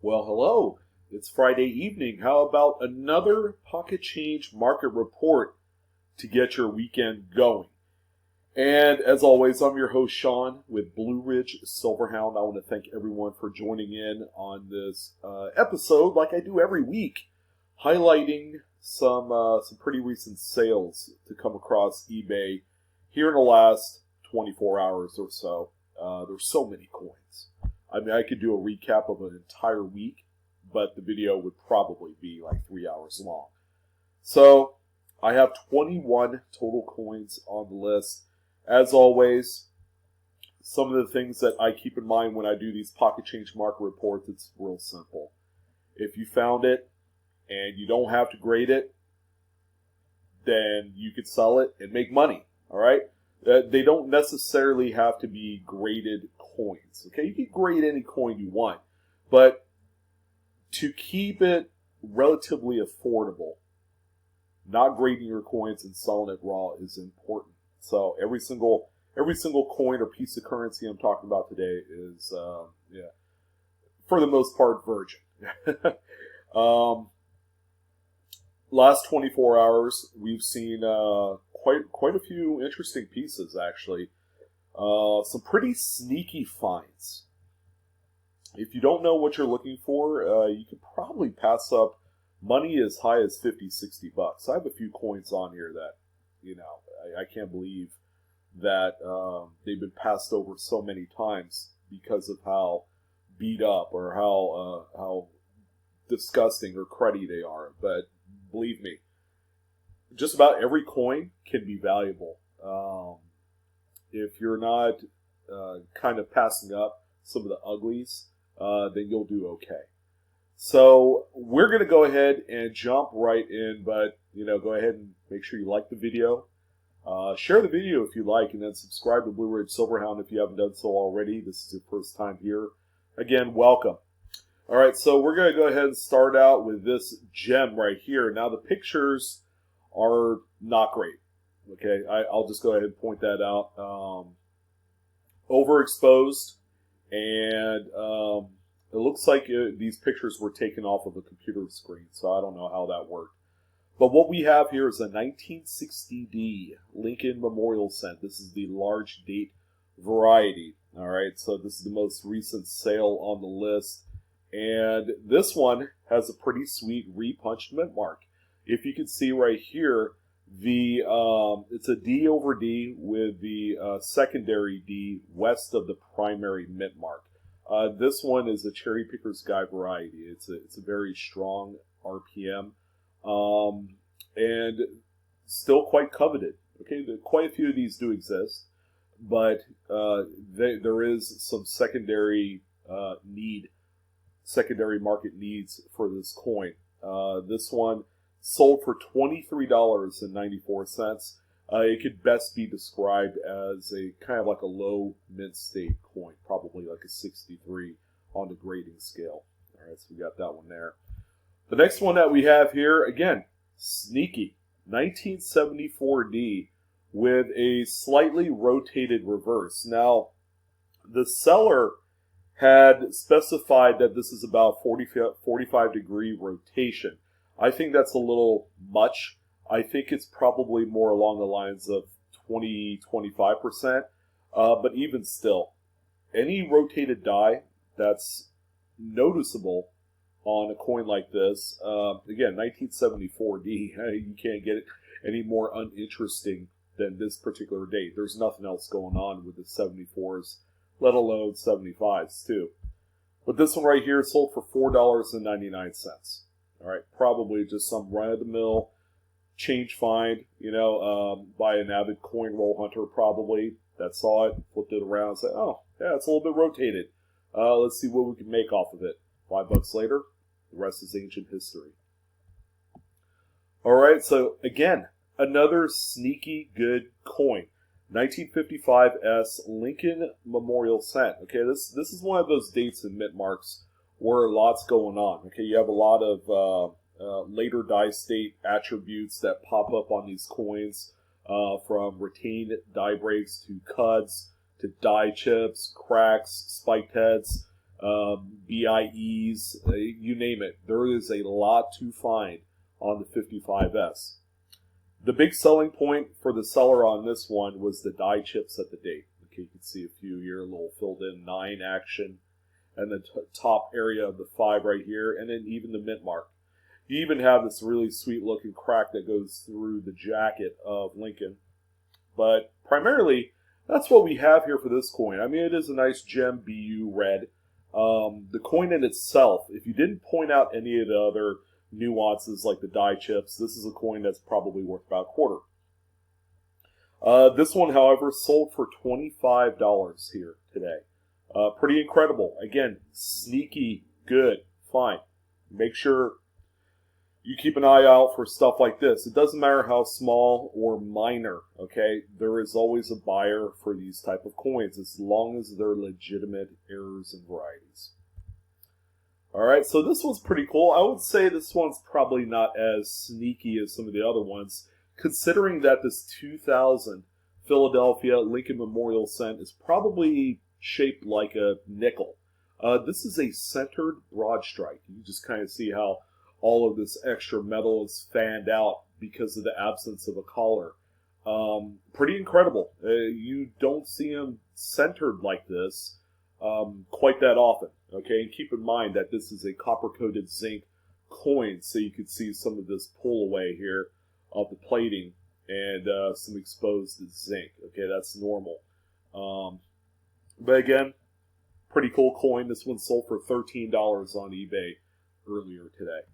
Well, hello. It's Friday evening. How about another pocket change market report to get your weekend going? And as always, I'm your host, Sean, with Blue Ridge Silverhound. I want to thank everyone for joining in on this episode, like I do every week, highlighting some pretty recent sales to come across eBay here in the last 24 hours or so. There's so many coins. I mean, I could do a recap of an entire week, but the video would probably be like 3 hours long. So I have 21 total coins on the list. As always, some of the things that I keep in mind when I do these pocket change market reports, it's real simple. If you found it and you don't have to grade it, then you could sell it and make money, all right? They don't necessarily have to be graded coins, okay? You can grade any coin you want, but to keep it relatively affordable, not grading your coins and selling it raw is important. So every single coin or piece of currency I'm talking about today is, for the most part, virgin. Last 24 hours, we've seen quite a few interesting pieces, actually. Some pretty sneaky finds. If you don't know what you're looking for, you could probably pass up money as high as $50-$60. I have a few coins on here that, I can't believe that they've been passed over so many times because of how beat up or how disgusting or cruddy they are. But believe me, just about every coin can be valuable. If you're not kind of passing up some of the uglies, then you'll do okay. So we're going to go ahead and jump right in, but go ahead and make sure you like the video. Share the video if you like, and then subscribe to Blue Ridge Silverhound if you haven't done so already. This is your first time here. Again, welcome. All right, so we're going to go ahead and start out with this gem right here. Now, the pictures are not great. Okay, I'll just go ahead and point that out. Overexposed, and it looks like these pictures were taken off of a computer screen, so I don't know how that worked. But what we have here is a 1960D Lincoln Memorial Cent. This is the large date variety. All right, so this is the most recent sale on the list. And this one has a pretty sweet repunched mint mark. If you can see right here, it's a D over D with the secondary D west of the primary mint mark. This one is a Cherry Picker's Guy variety. It's a very strong RPM, and still quite coveted. Okay, quite a few of these do exist, but there is some secondary market needs for this coin. This one sold for $23.94. It could best be described as a kind of like a low mint state coin, probably like a 63 on the grading scale. All right, so we got that one there. The next one that we have here, again, sneaky, 1974D with a slightly rotated reverse. Now, the seller had specified that this is about 45 degree rotation. I think that's a little much. I think it's probably more along the lines of 20-25%. But even still, any rotated die that's noticeable on a coin like this, again, 1974D, you can't get it any more uninteresting than this particular date. There's nothing else going on with the 74s, let alone 75s too. But this one right here sold for $4.99. All right, probably just some run-of-the-mill change find, by an avid coin roll hunter probably that saw it, flipped it around, and said, oh, yeah, it's a little bit rotated. Let's see what we can make off of it. $5 later, the rest is ancient history. All right, so again, another sneaky good coin. 1955S Lincoln Memorial Cent. Okay, this is one of those dates in mint marks where a lot's going on. Okay, you have a lot of later die state attributes that pop up on these coins, from retained die breaks to cuts to die chips, cracks, spiked heads. BIEs, you name it. There is a lot to find on the 55S. The big selling point for the seller on this one was the die chips at the date. Okay, you can see a few here, a little filled in 9 action, and the top area of the 5 right here, and then even the mint mark. You even have this really sweet looking crack that goes through the jacket of Lincoln. But primarily, that's what we have here for this coin. I mean, it is a nice gem BU red. The coin in itself, if you didn't point out any of the other nuances like the die chips, this is a coin that's probably worth about a quarter. This one, however, sold for $25 here today. Pretty incredible. Again, sneaky, good, fine. Make sure you keep an eye out for stuff like this. It doesn't matter how small or minor, okay? There is always a buyer for these type of coins as long as they're legitimate errors and varieties. Alright, so this one's pretty cool. I would say this one's probably not as sneaky as some of the other ones, considering that this 2000 Philadelphia Lincoln Memorial cent is probably shaped like a nickel. This is a centered Broadstrike. You just kind of see how all of this extra metal is fanned out because of the absence of a collar. Pretty incredible. You don't see them centered like this quite that often. Okay, and keep in mind that this is a copper-coated zinc coin, so you can see some of this pull away here of the plating and some exposed zinc. Okay, that's normal. But again, pretty cool coin. This one sold for $13 on eBay earlier today.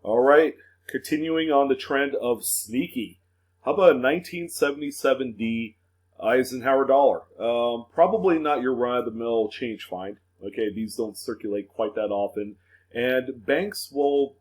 All right, continuing on the trend of sneaky. How about a 1977D Eisenhower dollar? Probably not your run-of-the-mill change find. Okay, these don't circulate quite that often, and banks will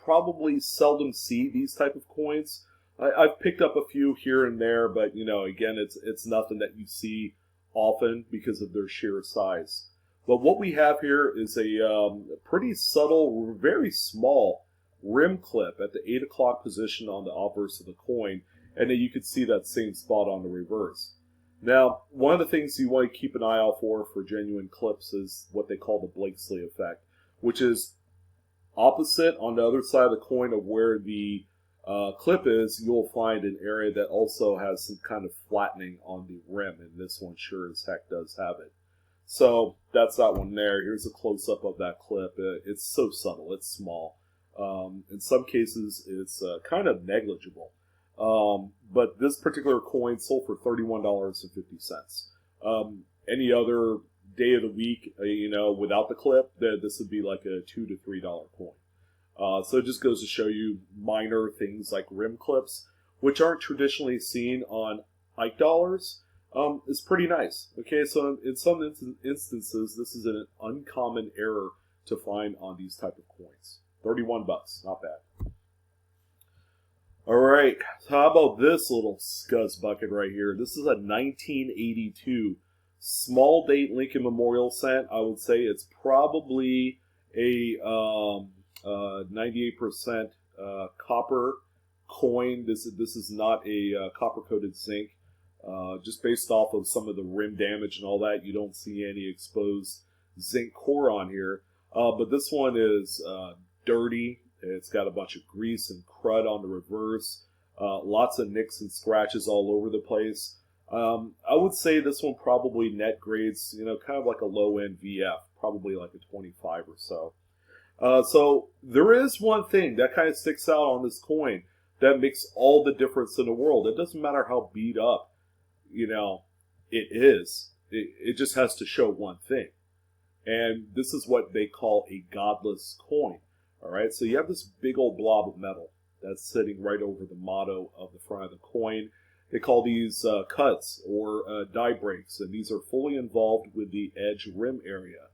probably seldom see these type of coins. I've picked up a few here and there, but you know, again, it's nothing that you see often because of their sheer size. But what we have here is a pretty subtle, very small rim clip at the 8 o'clock position on the obverse of the coin, and then you can see that same spot on the reverse. Now, one of the things you want to keep an eye out for genuine clips is what they call the Blakesley effect, which is opposite on the other side of the coin of where the clip is, you'll find an area that also has some kind of flattening on the rim, and this one sure as heck does have it. So that's that one there. Here's a close-up of that clip. It's so subtle, it's small. In some cases, it's kind of negligible. But this particular coin sold for $31.50. Any other day of the week, you know, without the clip, this would be like a $2 to $3 coin. So it just goes to show you minor things like rim clips, which aren't traditionally seen on Ike dollars, is pretty nice. Okay, so in some instances, this is an uncommon error to find on these type of coins. 31 bucks, not bad. All right, so how about this little scuzz bucket right here? This is a 1982 small date Lincoln Memorial cent. I would say it's probably a 98% copper coin. This is not a copper-coated zinc. Just based off of some of the rim damage and all that, you don't see any exposed zinc core on here. But this one is dirty. It's got a bunch of grease and crud on the reverse. Lots of nicks and scratches all over the place. I would say this one probably net grades, you know, kind of like a low-end VF, probably like a 25 or so. So there is one thing that kind of sticks out on this coin that makes all the difference in the world. It doesn't matter how beat up, you know, it is. It just has to show one thing. And this is what they call a godless coin. All right, so you have this big old blob of metal that's sitting right over the motto of the front of the coin. They call these cuts or die breaks, and these are fully involved with the edge rim area.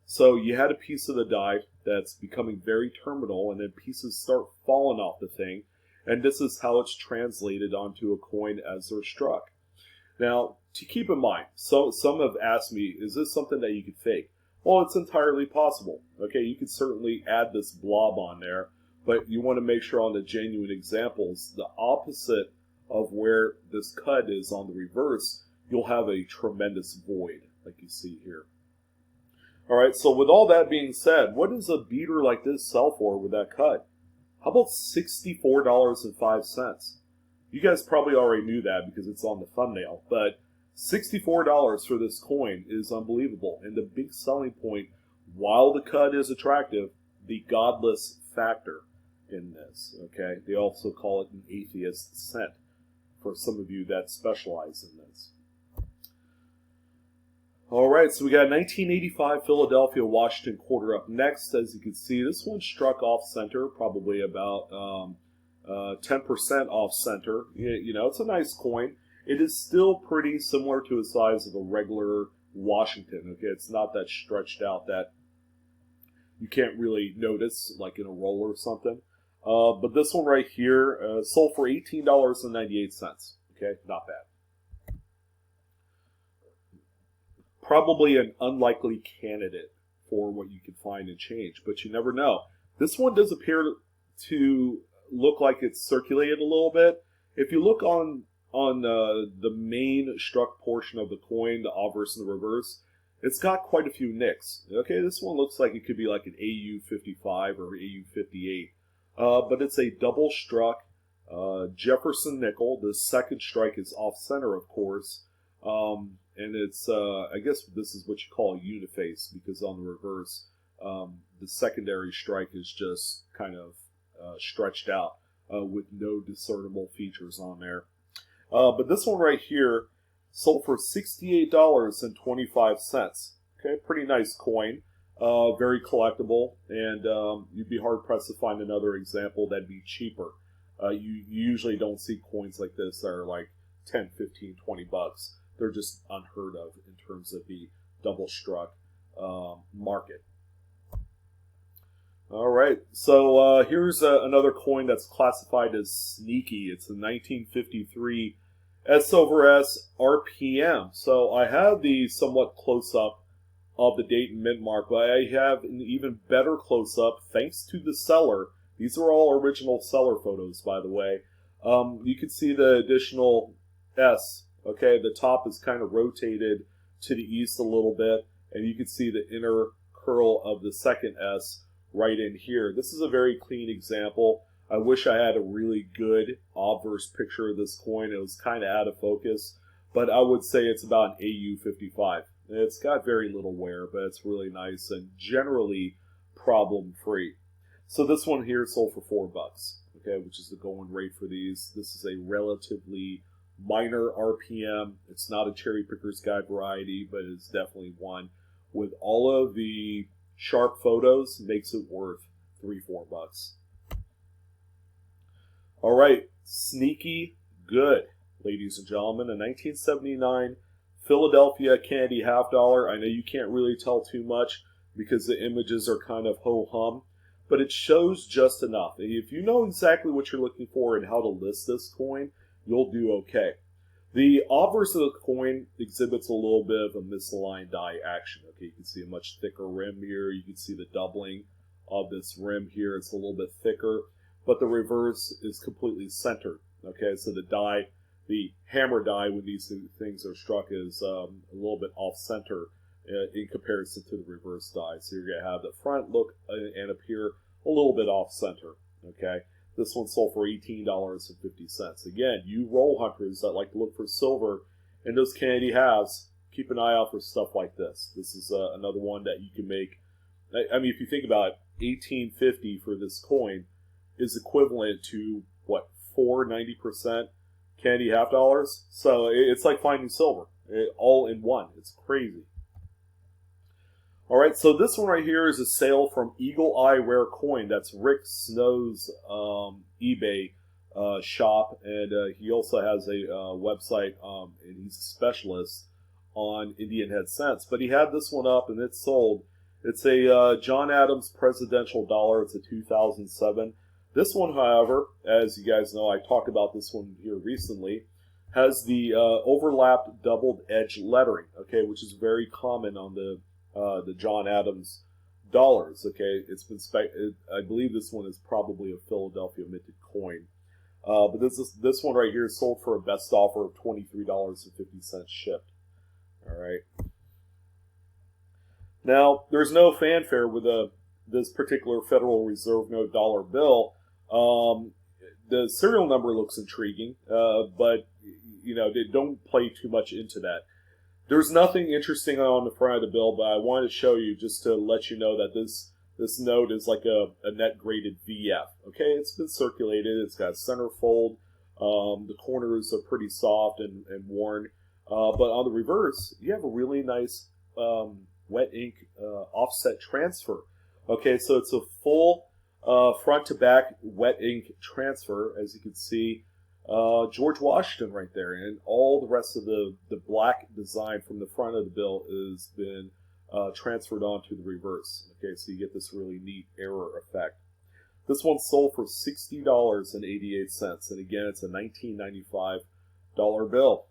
So you had a piece of the die that's becoming very terminal, and then pieces start falling off the thing, and this is how it's translated onto a coin as they're struck. Now, to keep in mind, some have asked me, is this something that you could fake? Well, it's entirely possible. Okay, you could certainly add this blob on there, but you want to make sure on the genuine examples, the opposite of where this cut is on the reverse, you'll have a tremendous void, like you see here. All right, so with all that being said, what does a beater like this sell for with that cut? How about $64.05? You guys probably already knew that because it's on the thumbnail, but $64 for this coin is unbelievable. And the big selling point, while the cut is attractive, the godless factor in this, okay? They also call it an atheist cent for some of you that specialize in this. All right, so we got 1985 Philadelphia Washington quarter up next. As you can see, this one struck off center, probably about 10% off center. You know, it's a nice coin. It is still pretty similar to the size of a regular Washington. Okay, it's not that stretched out that you can't really notice, like in a roll or something. But this one right here sold for $18.98. Okay, not bad. Probably an unlikely candidate for what you could find and change, but you never know. This one does appear to look like it's circulated a little bit. If you look on the main struck portion of the coin, the obverse and the reverse, it's got quite a few nicks. Okay, this one looks like it could be like an AU-55 or AU-58, but it's a double struck Jefferson nickel. The second strike is off center, of course. And it's, I guess this is what you call a uniface, because on the reverse, the secondary strike is just kind of stretched out with no discernible features on there. But this one right here sold for $68.25. Okay, pretty nice coin, very collectible, and you'd be hard-pressed to find another example that'd be cheaper. You usually don't see coins like this that are like 10, 15, 20 bucks. They're just unheard of in terms of the double struck market. All right, so here's another coin that's classified as sneaky. It's a 1953 S/S RPM. So I have the somewhat close-up of the date and mint mark, but I have an even better close-up thanks to the seller. These are all original seller photos, by the way. You can see the additional S. Okay, the top is kind of rotated to the east a little bit, and you can see the inner curl of the second S right in here. This is a very clean example. I wish I had a really good obverse picture of this coin. It was kind of out of focus, but I would say it's about an AU-55. It's got very little wear, but it's really nice and generally problem-free. So this one here sold for $4, okay, which is the going rate for these. This is a relatively minor RPM. It's not a cherry picker's guide variety, but it's definitely one with all of the sharp photos makes it worth $3-4. All right, sneaky good, ladies and gentlemen. A 1979 Philadelphia candy half dollar. I know you can't really tell too much because the images are kind of ho-hum, but it shows just enough. If you know exactly what you're looking for and how to list this coin, you'll do okay. The obverse of the coin exhibits a little bit of a misaligned die action. Okay, you can see a much thicker rim here. You can see the doubling of this rim here. It's a little bit thicker, but the reverse is completely centered. Okay, so the die, the hammer die when these things are struck is a little bit off center in comparison to the reverse die. So you're going to have the front look and appear a little bit off center. Okay. This one sold for $18.50. Again, you roll hunters that like to look for silver in those candy halves, keep an eye out for stuff like this. This is another one that you can make. I mean, if you think about it, $18.50 for this coin is equivalent to, what, 90% candy half dollars? So it's like finding silver all in one. It's crazy. All right, so this one right here is a sale from Eagle Eye Rare Coin. That's Rick Snow's eBay shop, and he also has a website, and he's a specialist on Indian head cents. But he had this one up, and it's sold. It's a John Adams Presidential Dollar. It's a 2007. This one, however, as you guys know, I talked about this one here recently, has the overlapped doubled edge lettering, okay, which is very common on the John Adams dollars. Okay, it's been I believe this one is probably a Philadelphia minted coin, but this one right here is sold for a best offer of $23.50 shipped. All right. Now, there's no fanfare with this particular Federal Reserve note dollar bill. The serial number looks intriguing, but they don't play too much into that. There's nothing interesting on the front of the bill, but I wanted to show you just to let you know that this note is like a net graded VF. Okay, it's been circulated. It's got centerfold. The corners are pretty soft and worn. But on the reverse, you have a really nice wet ink offset transfer. Okay, so it's a full front to back wet ink transfer, as you can see. George Washington right there, and all the rest of the black design from the front of the bill has been transferred onto the reverse. Okay, so you get this really neat error effect. This one sold for $60.88, and again, it's a $19.95 bill.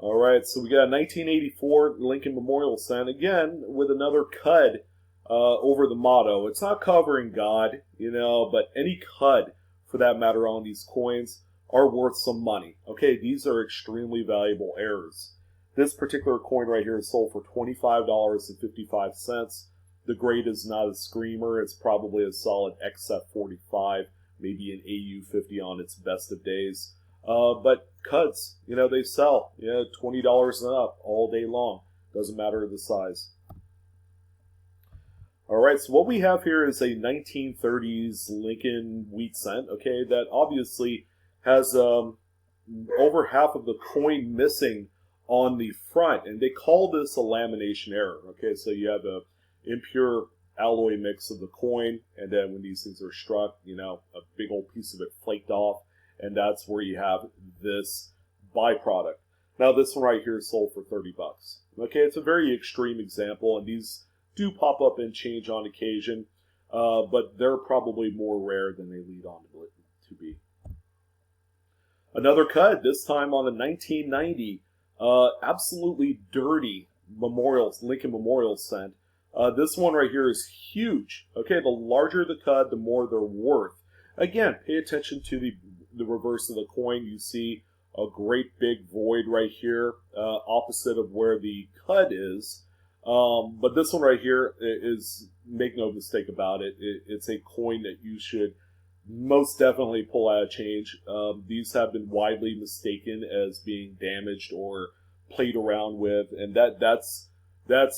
All right, so we got a 1984 Lincoln Memorial Cent, again, with another cud over the motto. It's not covering God, but any cud, for that matter, on these coins are worth some money. Okay, these are extremely valuable errors. This particular coin right here is sold for $25.55. The grade is not a screamer. It's probably a solid XF45, maybe an AU50 on its best of days. But cuds, they sell, $20 and up all day long. Doesn't matter the size. All right, so what we have here is a 1930s Lincoln wheat cent, okay, that obviously has over half of the coin missing on the front, and they call this a lamination error, okay, so you have a impure alloy mix of the coin, and then when these things are struck, a big old piece of it flaked off, and that's where you have this byproduct. Now, this one right here is sold for $30. Okay, it's a very extreme example, and these do pop up and change on occasion, but they're probably more rare than they lead on to be. Another cut, this time on the 1990 absolutely dirty Lincoln Memorial Cent. This one right here is huge. Okay, the larger the cut, the more they're worth. Again, pay attention to the reverse of the coin. You see a great big void right here, opposite of where the cut is. But this one right here is, make no mistake about it, it's a coin that you should most definitely pull out of change. These have been widely mistaken as being damaged or played around with, and that's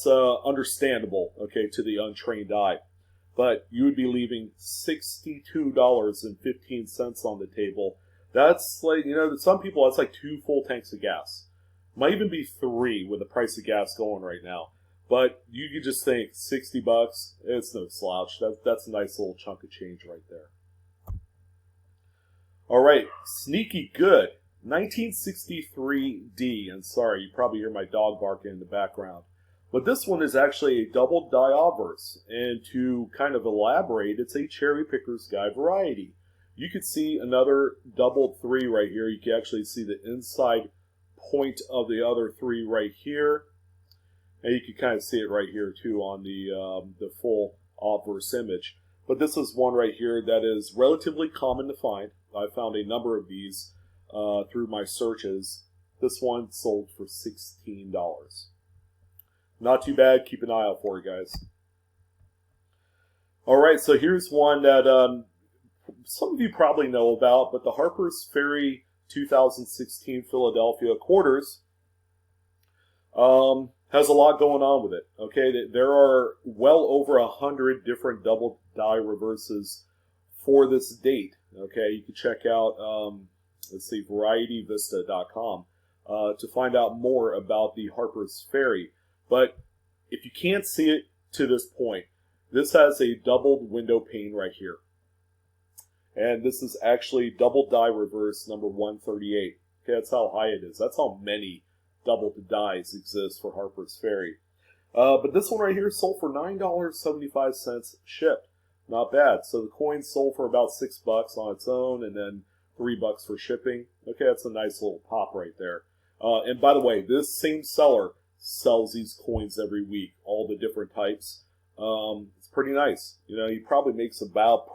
understandable, okay, to the untrained eye. But you would be leaving $62.15 on the table. That's like, some people, that's like 2 full tanks of gas. Might even be 3 with the price of gas going right now. But you could just think $60, it's no slouch. That's a nice little chunk of change right there. All right, sneaky good. 1963D, and sorry, you probably hear my dog barking in the background. But this one is actually a double die obverse, and to kind of elaborate, it's a cherry picker's guide variety. You could see another doubled 3 right here. You can actually see the inside point of the other 3 right here. And you can kind of see it right here too on the full obverse image. But this is one right here that is relatively common to find. I found a number of these through my searches. This one sold for $16. Not too bad. Keep an eye out for it, guys. All right, so here's one that some of you probably know about, but the Harper's Ferry 2016 Philadelphia quarters has a lot going on with it. Okay, there are well over 100 different double die reverses for this date. Okay, you can check out, let's see, varietyvista.com to find out more about the Harper's Ferry. But if you can't see it to this point, this has a doubled window pane right here. And this is actually double die reverse number 138. Okay, that's how high it is. That's how many double dies exist for Harper's Ferry. But this one right here sold for $9.75 shipped. Not bad. So the coin sold for about $6 on its own, and then $3 for shipping. Okay, that's a nice little pop right there. And by the way, this same seller sells these coins every week, all the different types. It's pretty nice. He probably makes about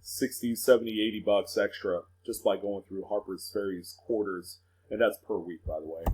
60, 70, $80 extra just by going through Harper's Ferry's quarters. And that's per week, by the way.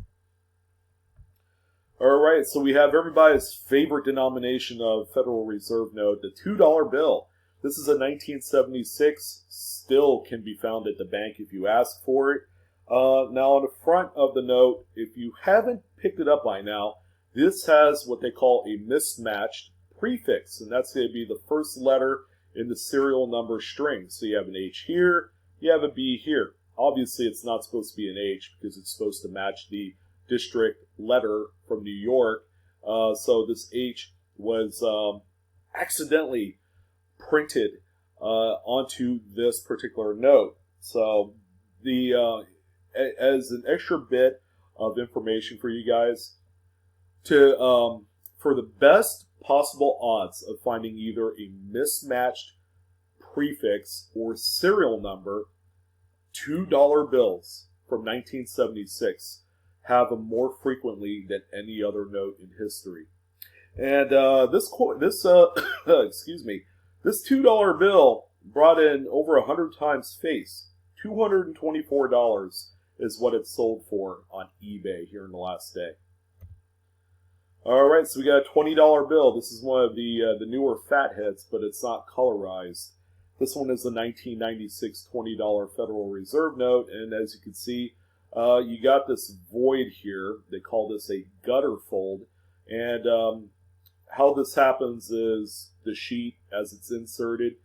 All right, so we have everybody's favorite denomination of Federal Reserve note, the $2 bill. This is a 1976, still can be found at the bank if you ask for it. Now on the front of the note, if you haven't picked it up by now, this has what they call a mismatched prefix, and that's going to be the first letter in the serial number string. So you have an H here, you have a B here. Obviously it's not supposed to be an H because it's supposed to match the district letter from New York. So this H was accidentally printed onto this particular note. So the as an extra bit of information for you guys, to for the best possible odds of finding either a mismatched prefix or serial number, $2 bills from 1976 have them more frequently than any other note in history. And excuse me, this $2 bill brought in over 100 times face. $224 is what it sold for on eBay here in the last day. All right, so we got a $20 bill. This is one of the newer fatheads, but it's not colorized. This one is the 1996 $20 Federal Reserve note, and as you can see, you got this void here. They call this a gutter fold, and how this happens is the sheet, as it's inserted,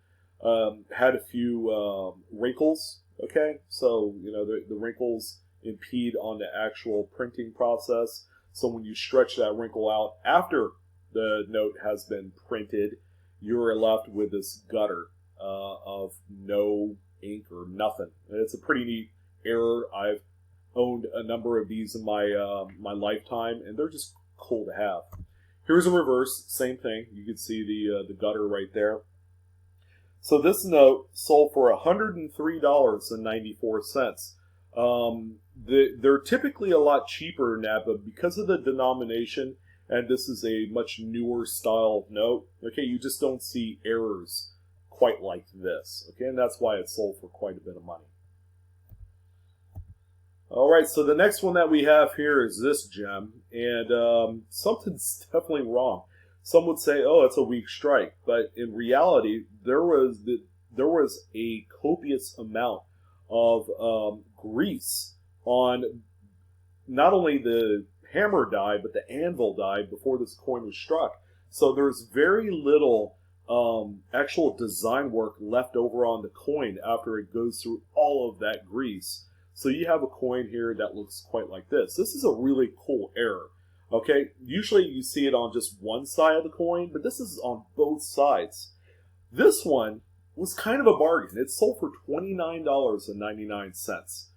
had a few wrinkles. Okay, so you know the wrinkles impede on the actual printing process. So when you stretch that wrinkle out after the note has been printed, you're left with this gutter of no ink or nothing. And it's a pretty neat error. I've owned a number of these in my my lifetime, and they're just cool to have. Here's a reverse, same thing. You can see the gutter right there. So this note sold for $103.94. They're typically a lot cheaper than that, but because of the denomination, and this is a much newer style of note, okay, you just don't see errors quite like this, okay, and that's why it sold for quite a bit of money. All right, so the next one that we have here is this gem, and something's definitely wrong. Some would say, oh, it's a weak strike, but in reality, there was a copious amount of grease on not only the hammer die, but the anvil die before this coin was struck. So there's very little actual design work left over on the coin after it goes through all of that grease. So you have a coin here that looks quite like this. This is a really cool error. Okay, usually you see it on just one side of the coin, but this is on both sides. This one was kind of a bargain. It sold for $29.99.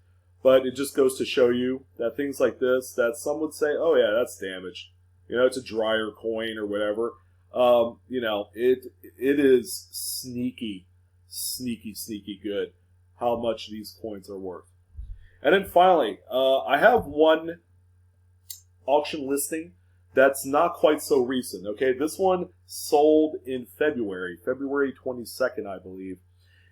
But it just goes to show you that things like this, that some would say, oh yeah, that's damaged. You know, it's a drier coin or whatever. You know, it is sneaky good how much these coins are worth. And then finally, I have one auction listing that's not quite so recent. Okay, this one sold in February 22nd, I believe.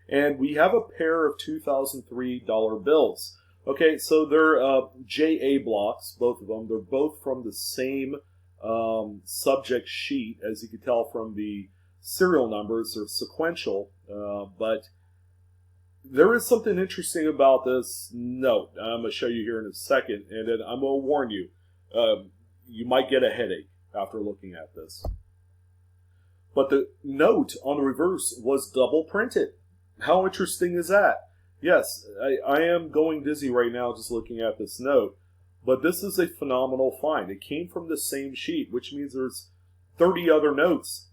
And we have a pair of $2003 bills. Okay, so they're JA blocks, both of them. They're both from the same subject sheet, as you can tell from the serial numbers. They're sequential, but there is something interesting about this note. I'm going to show you here in a second, and then I'm going to warn you, you might get a headache after looking at this. But the note on the reverse was double printed. How interesting is that? Yes, I am going dizzy right now just looking at this note, but this is a phenomenal find. It came from the same sheet, which means there's 30 other notes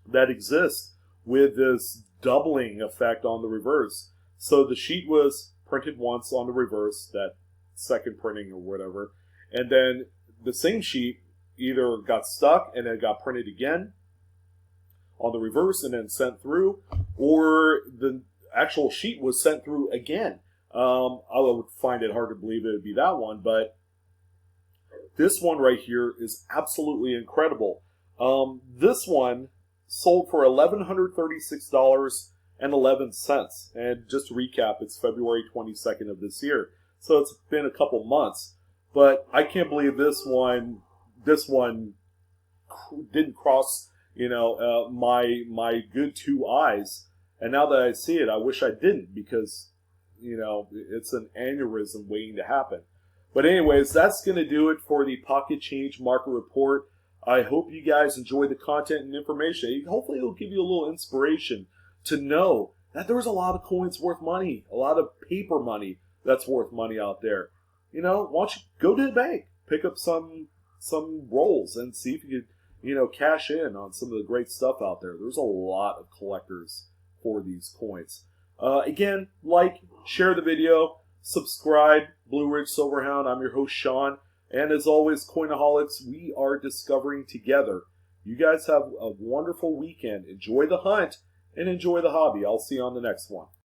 that exist with this doubling effect on the reverse. So the sheet was printed once on the reverse, that second printing or whatever, and then the same sheet either got stuck and then got printed again on the reverse and then sent through, or the actual sheet was sent through again. I would find it hard to believe it would be that one, but this one right here is absolutely incredible. This one sold for $1,136.11. And just to recap, it's February 22nd of this year. So it's been a couple months. But I can't believe this one this one didn't cross, my good 2 eyes. And now that I see it, I wish I didn't, because, it's an aneurysm waiting to happen. But anyways, that's going to do it for the Pocket Change Market Report. I hope you guys enjoy the content and information. Hopefully it'll give you a little inspiration to know that there's a lot of coins worth money, a lot of paper money that's worth money out there. Why don't you go to the bank, pick up some rolls, and see if you could, cash in on some of the great stuff out there. There's a lot of collectors for these coins. Again, share the video, subscribe, Blue Ridge Silverhound. I'm your host, Sean. And as always, Coinaholics, we are discovering together. You guys have a wonderful weekend. Enjoy the hunt and enjoy the hobby. I'll see you on the next one.